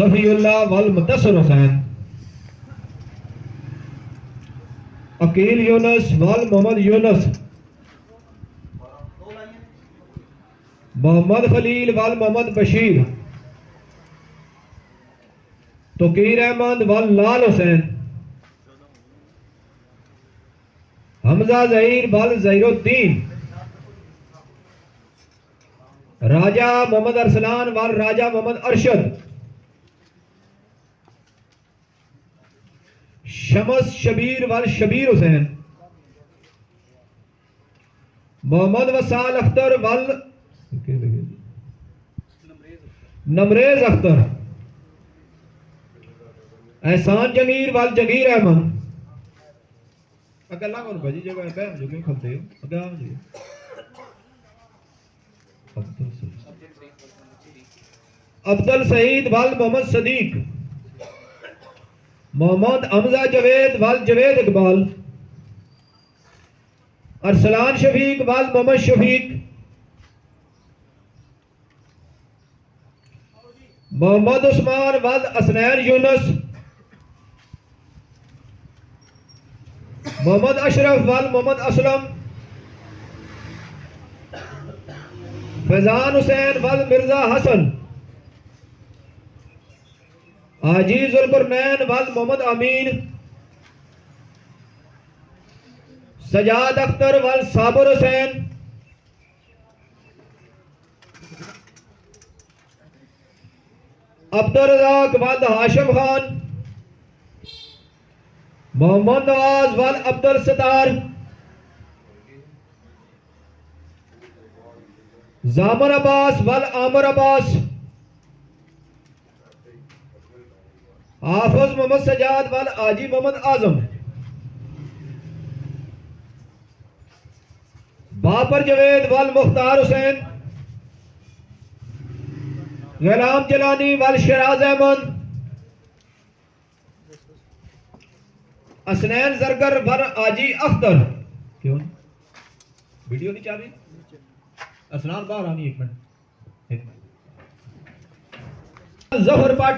सफीउल्लाह वल मुदस्सिर हुसैन, अकील यूनुस वल मोहम्मद यूनुस, मोहम्मद खलील वल मोहम्मद बशीर, तोकीर अहमद वल लाल हुसैन, हमजा जहीर वल जहीरुद्दीन, राजा मोहम्मद अरसलान वल राजा मोहम्मद अरशद, शमस शबीर वल शबीर हुसैन, मोहम्मद वसाल अख्तर वल नमरेज अख्तर, एहसान जमीर वल जगीर अहमद। अगला कौन भाजी जगह पे जो क्यों खलते हो अगला जी अब्दुल सईद वल मोहम्मद सदीक, मोहम्मद हमजा जवेद वल जवेद इकबाल, अरसलान शफीक वल मोहम्मद शफीक, मोहम्मद उस्मान वल असनैन यूनुस, मोहम्मद अशरफ वल मोहम्मद असलम, फैजान हुसैन वल मिर्जा हसन, हाजी जुल्कुरनैन वल मोहम्मद अमीन, सजाद अख्तर वल साबिर हुसैन, अब्दुल रज़ाक वल हाशिम खान, मोहम्मद नवाज वल अब्दुल सत्तार, जामर अब्बास वल आमर अब्बास, हाफिज मोहम्मद सजाद वल हाजी मोहम्मद आजम, बाबर जवेद वल मुख्तार हुसैन, गुलाम जलानी वल शराज अहमद, असनैन जरगर वल हाजी अख्तर। क्यों वीडियो नहीं चल रही? असनान बाहर आनी, एक मिनट। जफर पट,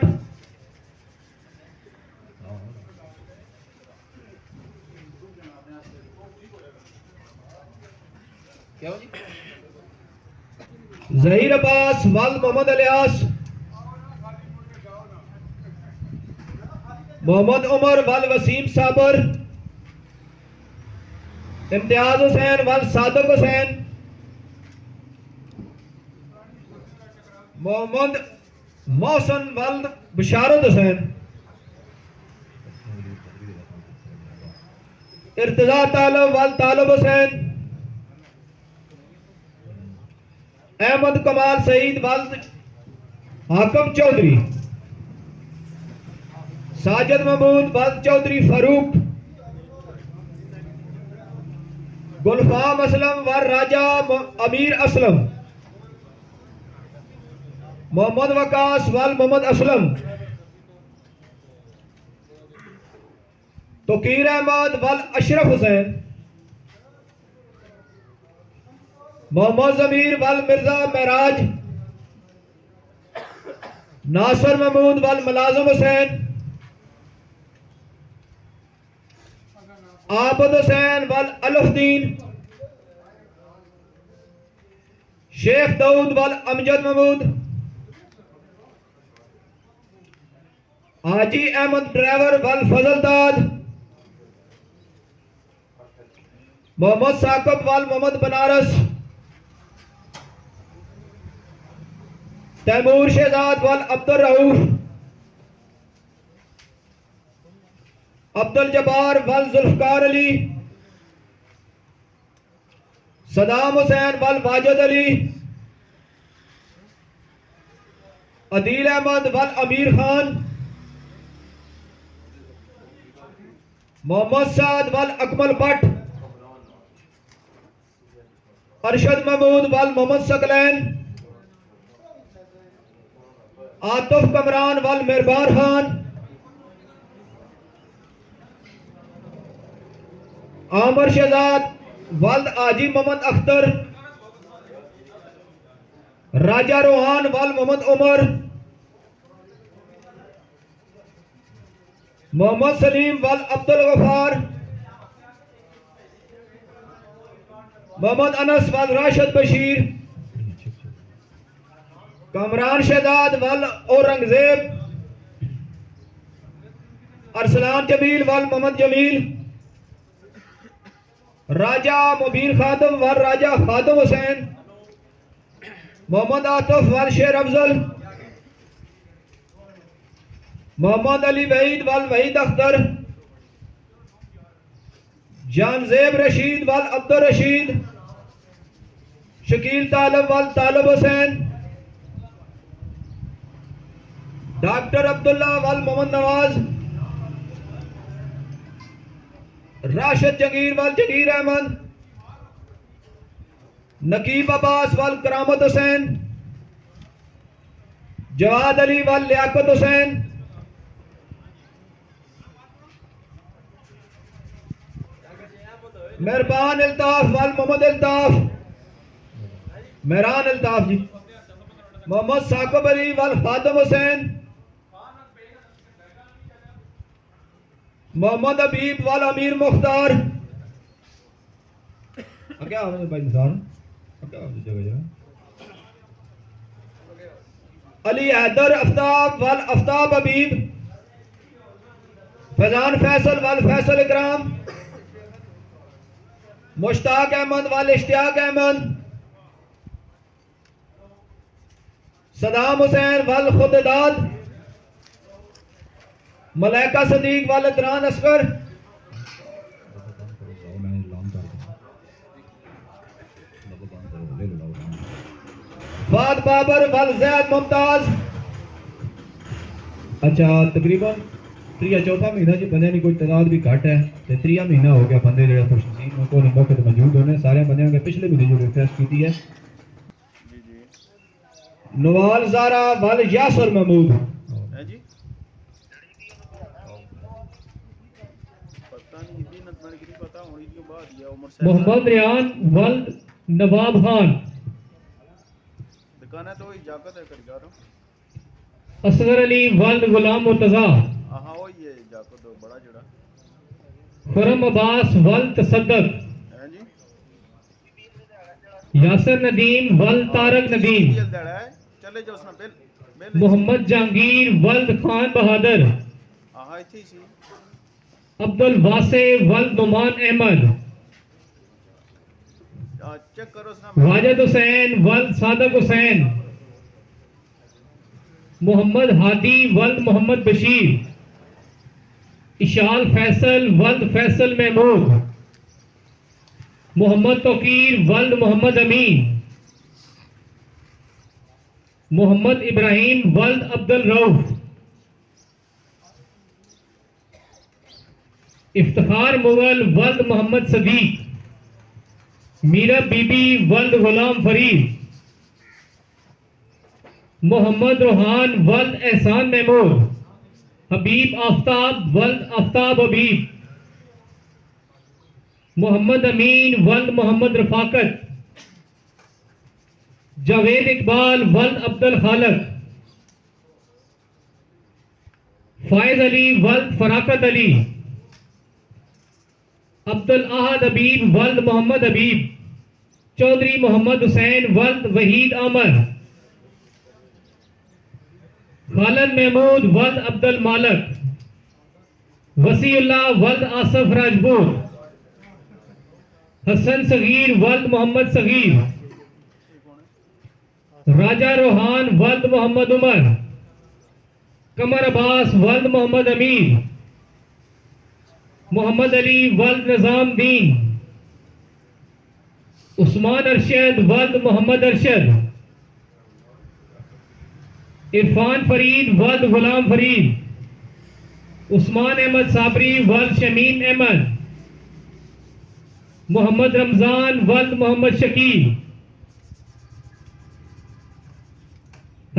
क्या हो जी? जहीर अब्बास वल मोहम्मद इलियास, मोहम्मद उमर वल वसीम साबर, इम्तियाज हुसैन वल सादिक हुसैन, मोहम्मद मोहसन वल बशारत हुसैन, इर्तजा तालब वल तालब हुसैन, अहमद कमाल सईद वल हाकम चौधरी, साजिद महमूद वल चौधरी फारूक, गुलफाम असलम वल राजा अमीर असलम, मोहम्मद वकास वल मोहम्मद असलम, तोकीर अहमद वल अशरफ हुसैन, मोहम्मद जमीर वल मिर्जा महराज, नासर महमूद वल मुलाजिम हुसैन, आबद हुसैन वल अलुद्दीन, शेख दाऊद वल अमजद महमूद, हाजी अहमद ड्राइवर वल फजलदाद, मोहम्मद साकब वल मोहम्मद बनारस, तैमूर शहजाद वल अब्दुल रऊफ, अब्दुल जब्बार वल जुल्फकार अली, सदाम हुसैन वल वाजिद अली, अदील अहमद वल अमीर खान, मोहम्मद साद वल अकमल भट्ट, अरशद महमूद वल मोहम्मद सकलैन, आतिफ कमरान वल मेहरबान खान, आमर शहजाद वल हाजी मोहम्मद अख्तर, राजा रोहान वल मोहम्मद उमर, मोहम्मद सलीम वल अब्दुल गफार, मोहम्मद अनस वल राशिद बशीर, कमरान शहजाद वल औरंगजेब, अरसलान जमील वल मोहम्मद जमील, राजा मुबीन खादम वल राजा खादम हुसैन, मोहम्मद आतिफ वल शेर अफजल, मोहम्मद अली वहीद वल वहीद अख्तर, जानजेब रशीद वल अब्दुल रशीद, शकील तालब वल तालब हुसैन, डॉक्टर अब्दुल्ला वल मोहम्मद नवाज, राशिद जंगीर वल जंगीर अहमद, नकीब अब्बास वल करामत हुसैन, जवाद अली वल लियाकत हुसैन, मेहरबान अल्ताफ वल मोहम्मद अल्ताफ, मेहरान अल्ताफ जी, मोहम्मद साकिब अली वल खादम हुसैन, मोहम्मद हबीब वल अमीर मुख्तार, क्या भाई इंसान जगह जगह, अली हैदर आफ्ताब वल आफ्ताब हबीब, फैजान फैसल वल फैसल इकराम, मुश्ताक अहमद वल इश्तियाक अहमद, सदाम हुसैन वल खुददाद, मलाइका सदीक वल इतरान असगर, फाद बाबर वल ज़ैद मुमताज। अच्छा तकरीबन त्रिया चौथा महीना जी बंदे की कोई तादाद भी घट है, तो त्रिया महीना हो गया बंदे जो खुशनसीब को वक्त मौजूद होने सारे बंद के पिछले महीने जो रिक्वेस्ट की है। नवाल ज़ारा वल यासर महमूद, मोहम्मद रियान वल नवाब खान, असगर अली वल गुलाम मुर्तजा, खुरम अब्बास वल तसद्दक, यासर नदीम वल तारक नदीम, मोहम्मद जहांगीर वल्द खान बहादुर, अब्दुल वासे वल्द नुमान अहमद, वाजिद हुसैन वल्द सादक हुसैन, मोहम्मद हादी वल्द मोहम्मद बशीर, इशाल फैसल वल्द फैसल महमूद, मोहम्मद तौकीर वल्द मोहम्मद अमीन, मोहम्मद इब्राहिम वल्द अब्दुल रऊफ, इफ्तिखार मुगल वल्द मोहम्मद सदीक, मीरा बीबी वल्द गुलाम फरीद, मोहम्मद रोहान वल्द एहसान महमूद, हबीब आफ्ताब वल्द आफ्ताब हबीब, मोहम्मद अमीन वल्द मोहम्मद रफाकत, जावेद इकबाल वल्द अब्दुल खालक, फायज अली वल्द फराकत अली, अब्दुल अहद हबीब वल्द मोहम्मद हबीब, चौधरी मोहम्मद हुसैन वल्द वहीद आमर, खालिद महमूद वल्द अब्दुल मालक, वसीउल्लाह वल्द आसफ राजपूत, हसन सगीर वल्द मोहम्मद सगीर, राजा रोहान वल्द मोहम्मद उमर, कमर अब्बास वल्द मोहम्मद अमीर, मोहम्मद अली वल्द निजाम दीन, उस्मान अरशद वल्द मोहम्मद अरशद, इरफान फरीद वल्द गुलाम फरीद, उस्मान अहमद साबरी वल्द शमीम अहमद, मोहम्मद रमजान वल्द मोहम्मद शकील,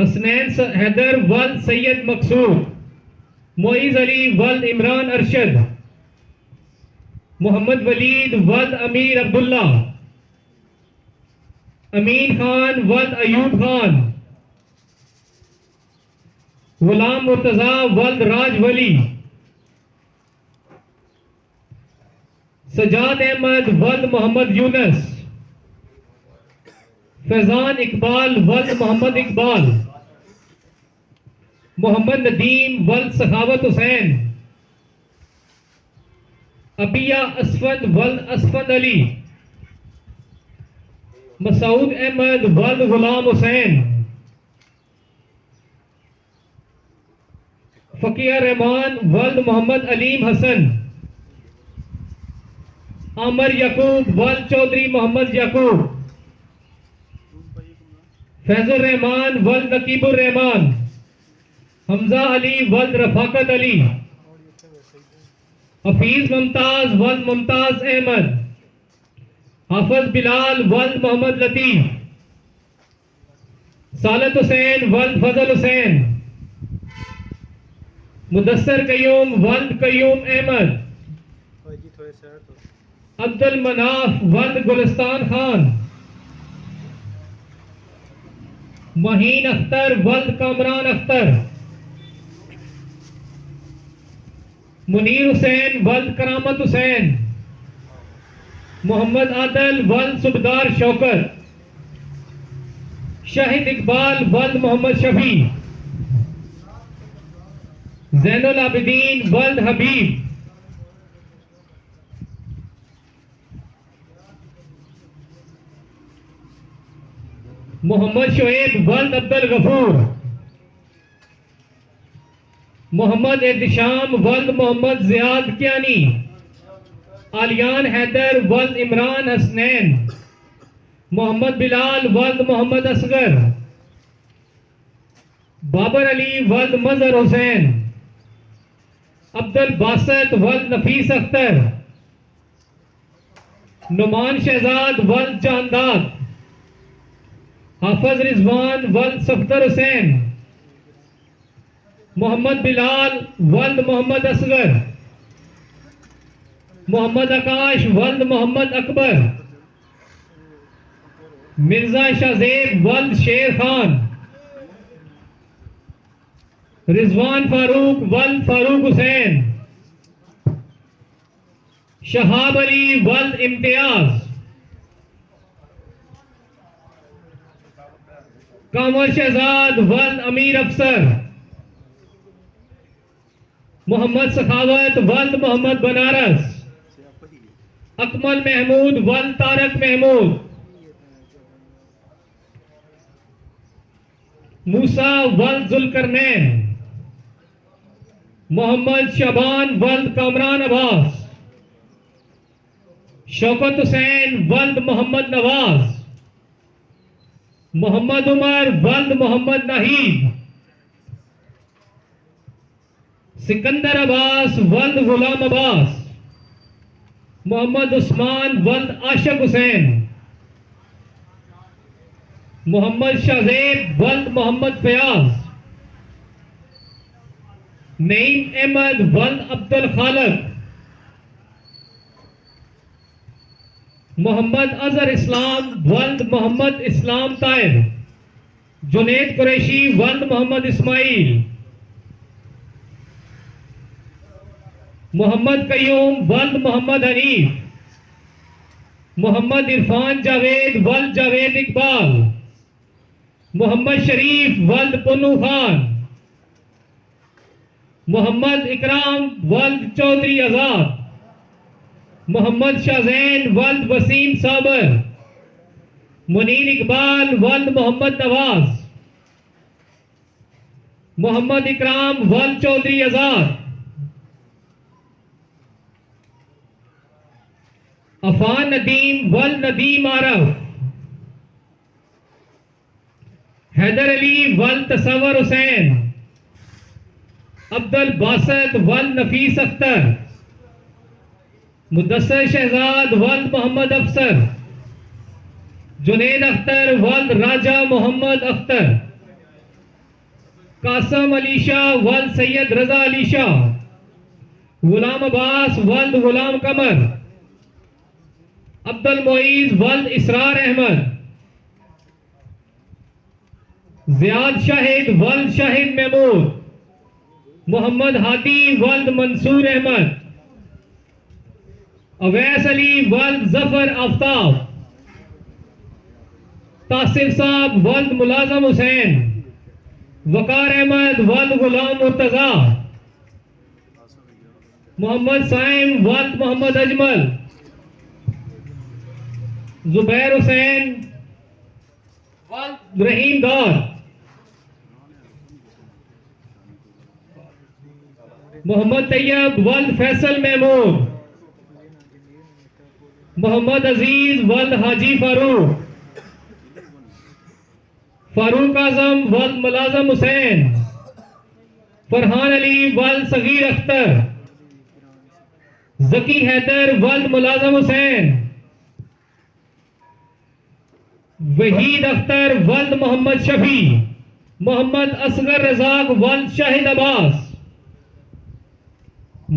हसनैन हैदर वल्द सैयद मकसूद, मोइज अली वल्द इमरान अरशद, मोहम्मद वलीद वल्द अमीर अब्दुल्ला, अमीन खान वल्द अयूब खान, गुलाम मुर्तजा वल्द राज वली, सजाद अहमद वल्द मोहम्मद यूनस, फैजान इकबाल वल्द मोहम्मद इकबाल, मोहम्मद नदीम वल्द सखावत हुसैन, अबिया असफद वल्द असफद अली, मसूद अहमद वल्द गुलाम हुसैन, फकीर रहमान वल्द मोहम्मद अलीम हसन, आमर यकूब वल्द चौधरी मोहम्मद यकूब, फैजुर रहमान वल्द नकीबुर रहमान, हमजा अली वल्द रफाकत अली, हफीज मुमताज वल्द मुमताज अहमद, हाफिज बिलाल वल्द मोहम्मद लतीफ, सालत हुसैन वल्द फजल हुसैन, मुदस्सर कयूम वल्द कयूम अहमद, अब्दुल मनाफ वल्द गुलिस्तान खान, महीन अख्तर वल्द कामरान अख्तर, मुनीर हुसैन वल्द करामत हुसैन, मोहम्मद आदल वल्द सुबदार शौकत, शाहिद इकबाल वल्द मोहम्मद शफी, जैनुल आबिदीन वल्द हबीब, मोहम्मद शोएब वल्द अब्दुल गफूर, मोहम्मद एहतिशाम वल्द मोहम्मद जियाद कियानी, आलियान हैदर वल्द इमरान हसनैन, मोहम्मद बिलाल वल्द मोहम्मद असगर, बाबर अली वल्द मजहर हुसैन, अब्दुल बासत वल्द नफीस अख्तर, नुमान शहजाद वल्द चांदाद, हाफिज रिजवान वल्द सफदर हुसैन, मोहम्मद बिलाल वल्द मोहम्मद असगर, मोहम्मद आकाश वल्द मोहम्मद अकबर, मिर्जा शाहजेब वल्द शेर खान, रिजवान फारूक वल्द फारूक हुसैन, शहाब अली वल्द इम्तियाज, कामर शहजाद वल्द अमीर अफसर, मोहम्मद सखावत वल्द मोहम्मद बनारस, अकमल महमूद वल्द तारक महमूद, मूसा वल्द जुल्करनैन, मोहम्मद शबान वल्द कामरान अब्बास, शौकत हुसैन वल्द मोहम्मद नवाज, मोहम्मद उमर वल्द मोहम्मद नाहिद, सिकंदर अब्बास वल्द गुलाम अब्बास, मोहम्मद उस्मान वल्द आशिक हुसैन, मोहम्मद शाहजेब वल्द मोहम्मद फयाज, नईम अहमद वल्द अब्दुल खालिक, मोहम्मद अजहर इस्लाम वल्द मोहम्मद इस्लाम ताहिर, जुनैद कुरैशी वल्द मोहम्मद इस्माइल, मोहम्मद कयूम वल्द मोहम्मद हनीफ, मोहम्मद इरफान जावेद वल्द जावेद इकबाल, मोहम्मद शरीफ वल्द पुन्नू खान, मोहम्मद इकराम वल्द चौधरी आजाद, मोहम्मद शाहजैन वल्द वसीम साबर, मुनीर इकबाल वल्द मोहम्मद नवाज, मोहम्मद इकराम वल्द चौधरी आजाद, अफान नदीम वल्द नदीम आरफ, हैदर अली वल्द तसव्वुर हुसैन, अब्दुल बासत वल्द नफीस अख्तर, मुदस्सर शहजाद वल्द मोहम्मद अफसर, जुनैद अख्तर वल्द राजा मोहम्मद अख्तर, कासम अली शाह वल्द सैयद रजा अली शाह, गुलाम अब्बास वल्द गुलाम कमर, अब्दुल मोईज वल्द इसरार अहमद, जियाद शाहिद वल्द शाहिद महमूद, मोहम्मद हादी वल्द मंसूर अहमद, अवैस अली वल्द जफर आफ्ताब, तासिफ साहब वल्द मुलाजम हुसैन, वकार अहमद वल्द गुलाम मुर्तजा, मोहम्मद साइम वल्द मोहम्मद अजमल, जुबैर हुसैन वल्द रहीम दार, मोहम्मद तैयब वल्द फैसल महमूद, मोहम्मद अजीज वल्द हाजी फारूक, फारूक आजम वल्द मुलाजम हुसैन, फरहान अली वल्द सगीर अख्तर, जकी हैदर वल्द मुलाजम हुसैन, वहीद अख्तर वल्द मोहम्मद शफी, मोहम्मद असगर रजाक वल्द शाहिद अब्बास,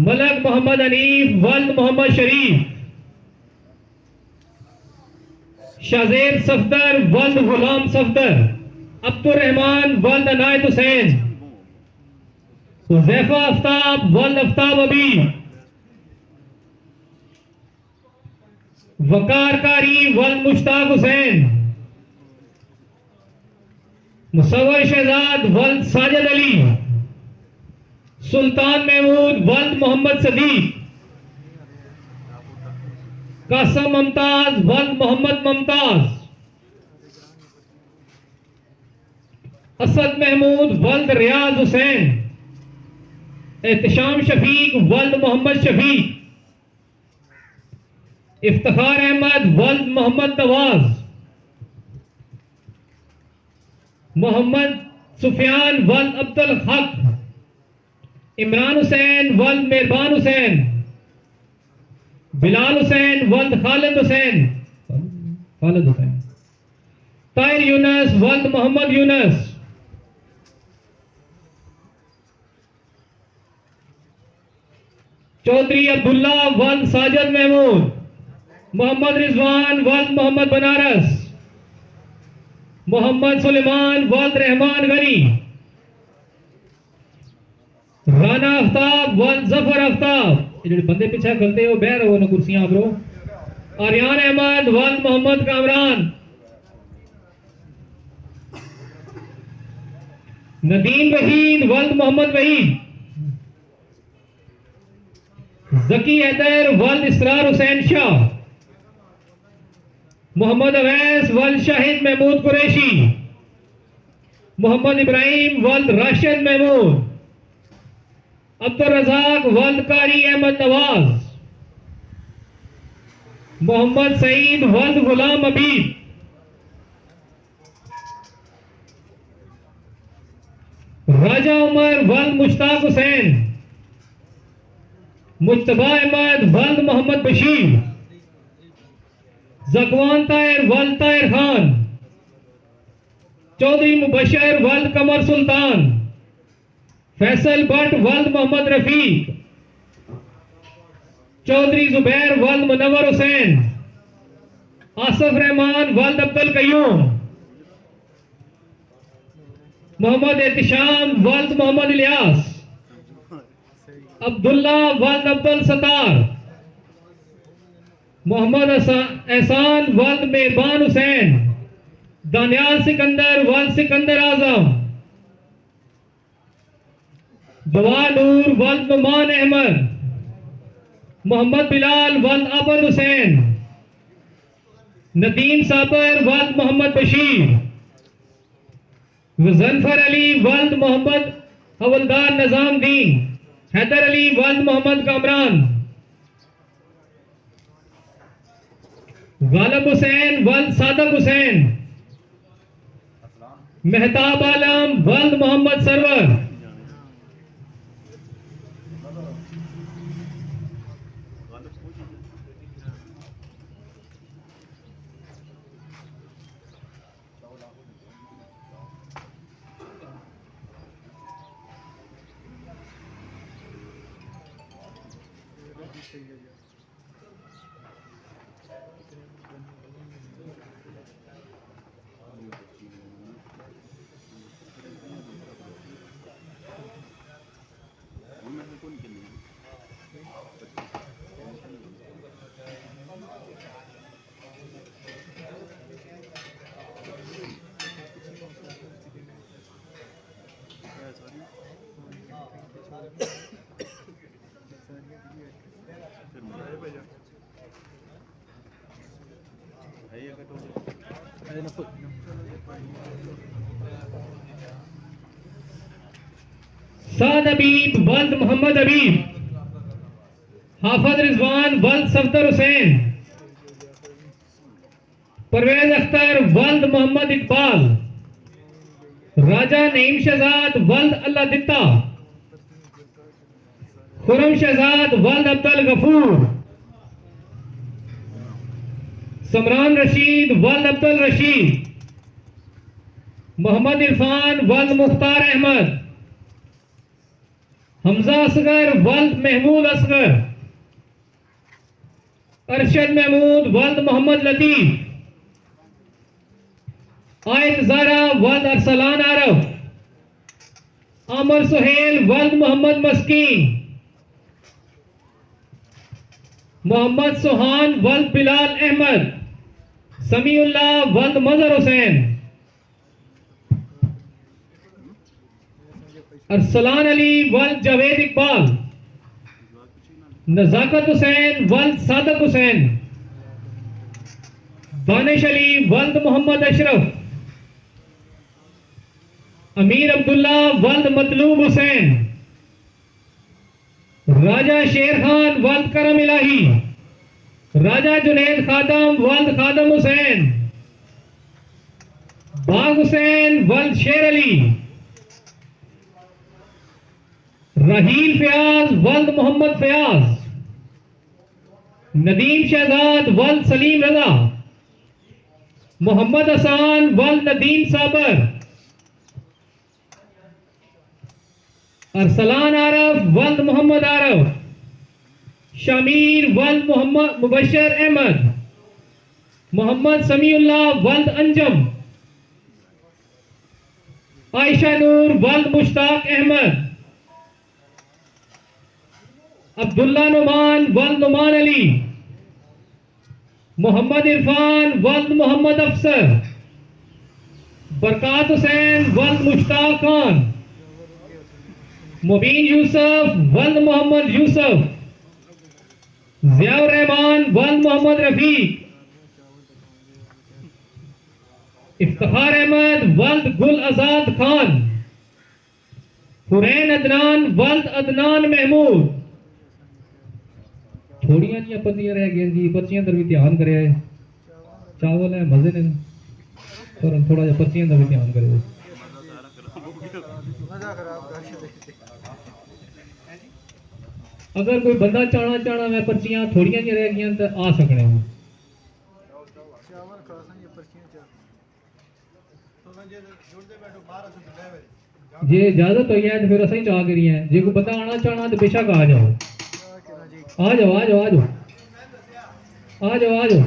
मलक मोहम्मद अनीफ वल्द मोहम्मद शरीफ, शाजेर सफदर वल्द गुलाम सफदर, अब्दुल रहमान वल्द अनायत हुसैन, हुज़ैफा आफ्ताब वल्द आफ्ताब अबी, वकार कारी वल्द मुश्ताक हुसैन, मुसव्वर शहजाद वल्द साजिद अली, सुल्तान महमूद वल्द मोहम्मद सदीक, कासम मुमताज वल्द मोहम्मद मुमताज, असद महमूद वल्द रियाज हुसैन, एहतशाम शफीक वल्द मोहम्मद शफीक, इफ्तिखार अहमद वल्द मोहम्मद नवाज, मोहम्मद सुफियान वल्द अब्दुल हक, इमरान हुसैन वल्द मेहरबान हुसैन, बिलाल हुसैन वल्द खालिद हुसैन, ताहिर यूनस वल्द मोहम्मद यूनस, चौधरी अब्दुल्ला वल्द साजिद महमूद, मोहम्मद रिजवान वल्द मोहम्मद बनारस, मोहम्मद सुलेमान वल्द रहमान गनी, राना आफ्ताब वल्द जफर आफ्ताब, ये जो बंदे पीछे खलते हो बह रहो ना कुर्सियां ब्रो, आर्यान अहमद वल्द मोहम्मद कामरान, नदीम वहीद वल्द मोहम्मद वहीद, जकी हैदर वल्द इसरार हुसैन शाह, मोहम्मद अवैस वल्द शाहिद महमूद कुरैशी, मोहम्मद इब्राहिम वल्द राशिद महमूद, अब्दुल रजाक वल्द कारी अहमद नवाज, मोहम्मद सईद वल्द गुलाम हबीब, राजा उमर वल्द मुश्ताक हुसैन, मुज्तबा अहमद वल्द मोहम्मद बशीर, जकवान ताहिर वल्द ताहिर खान, चौधरी मुबशर वल्द कमर सुल्तान, फैसल भट्ट वल्द मोहम्मद रफीक, चौधरी जुबैर वल्द मुनव्वर हुसैन, आसफ रहमान वल्द अब्दुल कयूम, मोहम्मद एहतिशाम वल्द मोहम्मद इलियास, अब्दुल्ला वल्द अब्दुल सत्तार, मोहम्मद एहसान वल्द मेहरबान हुसैन, दानियाल सिकंदर वल्द सिकंदर आजम, दवा नूर वल्द नुमान अहमद, मोहम्मद बिलाल वल्द अबद हुसैन, नदीम साबर वल्द मोहम्मद बशीर, मुजफ्फर अली वल्द मोहम्मद हवलदार निजाम दीन, हैदर अली वल्द मोहम्मद कामरान, गालिब हुसैन वल्द सादक हुसैन, मेहताब आलम वल्द मोहम्मद सरवर, साद हबीब वल्द मोहम्मद हबीब, हाफिज रिजवान वल्द सफदर हुसैन, परवेज अख्तर वल्द मोहम्मद इकबाल, राजा नईम शहजाद वल्द अल्लाह दित्ता, खुरम शहजाद वल्द अब्दुल गफूर, समरान रशीद वल्द अब्दुल रशीद, मोहम्मद इरफान वल्द मुख्तार अहमद, हमजा असगर वल्द महमूद असगर, अरशद महमूद वल्द मोहम्मद लतीफ, आयत ज़ारा वल्द अरसलान आरफ, आमर सुहेल वल्द मोहम्मद मस्कीन, मोहम्मद सुहान वल्द बिलाल अहमद, समीउल्लाह वल्द मजहर हुसैन, अरसलान अली वल्द जावेद इकबाल, नजाकत हुसैन वल्द सादक हुसैन, दानिश अली वल्द मोहम्मद अशरफ, अमीर अब्दुल्ला वल्द मतलूब हुसैन, राजा शेर खान वल्द करम इलाही, राजा जुनैद खादम वल्द खादम हुसैन, बाग हुसैन वल्द शेर अली, रहील फयाज वल्द मोहम्मद फयाज, नदीम शहजाद वल्द सलीम रजा, मोहम्मद हसान वल्द नदीम साबर, अरसलान आरफ वल्द मोहम्मद आरफ, शमीर वल्द मोहम्मद मुबशर अहमद, मोहम्मद समीउल्लाह वल्द अंजम, आयशा नूर वल्द मुश्ताक अहमद, अब्दुल्ला नुमान वल्द नुमान अली, मोहम्मद इरफान वल्द मोहम्मद अफसर, बरकात हुसैन वल्द मुश्ताक खान, मुबीन यूसुफ वल्द मोहम्मद यूसुफ, जियाउर रहमान वल्द मोहम्मद रफीक, इफ्तिखार अहमद वल्द गुल आजाद खान, हुरैन अदनान वल्द अदनान महमूद। थोड़ियां जी पर्चियां रह गई जी, पर्चियां पर भी ध्यान करे, चावल है मजे ने, पर थोड़ा जा पर्चियां का भी ध्यान करे। अगर कोई बंदा चाहना मैं पर्चियां थोड़ियां जी रह गई तो आ सकने हो, जे इजाजत हुई है तो फिर असं ही चाह करी है। जे कोई बंदा आना चाहना तो बेशक आ जाओ, आ जाओ आ जाओ आ जाओ आ जाओ आ जाओ,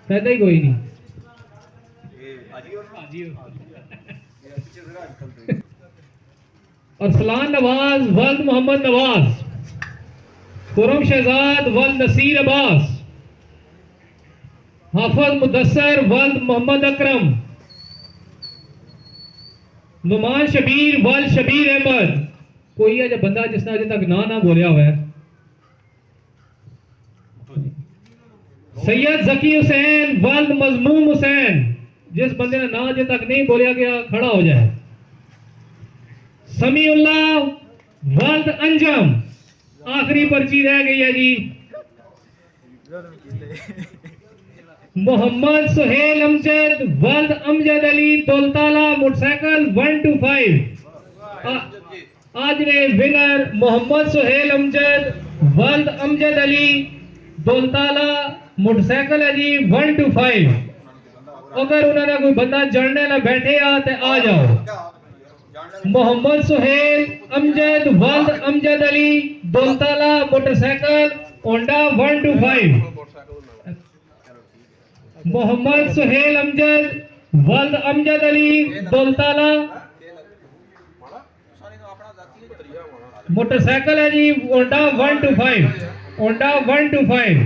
फायदा ही कोई नहीं। अरसलान नवाज वल्द मोहम्मद नवाज, खुरम शहजाद वल्द नसीर अब्बास, हाफिज मुदस्सर वल्द मोहम्मद अकरम, नुमान शबीर वल्द शबीर अहमद। कोई है जो बंदा जिसने अजे तक ना बोलिया हुआ है। सैयद जकी हुसैन वल्द मजमूम हुसैन, जिस बंदे ने ना अजे तक नहीं बोलिया गया खड़ा हो जाए। समीउल्लाह वल्द अंजम, आखिरी पर्ची रह गई है जी। मोहम्मद सुहेल अमजद वल्द अमजद अली दौलताला, मोटरसाइकिल 1 to 5। आज ने विनर मोहम्मद सुहेल अमजद वल्द अमजद अली दौलताला, मोटरसाइकिल है जी 1 to 5। अगर उन्होंने कोई बंदा जड़ने ना बैठे तो आ जाओ। मोहम्मद सुहेल अमजद वल्द Amjad Ali Daulatala, motorcycle Honda 1 to 5। Mohammad Suhail Amjad वल्द अमजद अली दौलताला, मोटरसाइकिल है जी होंडा 1 to 5, होंडा 1 to 5।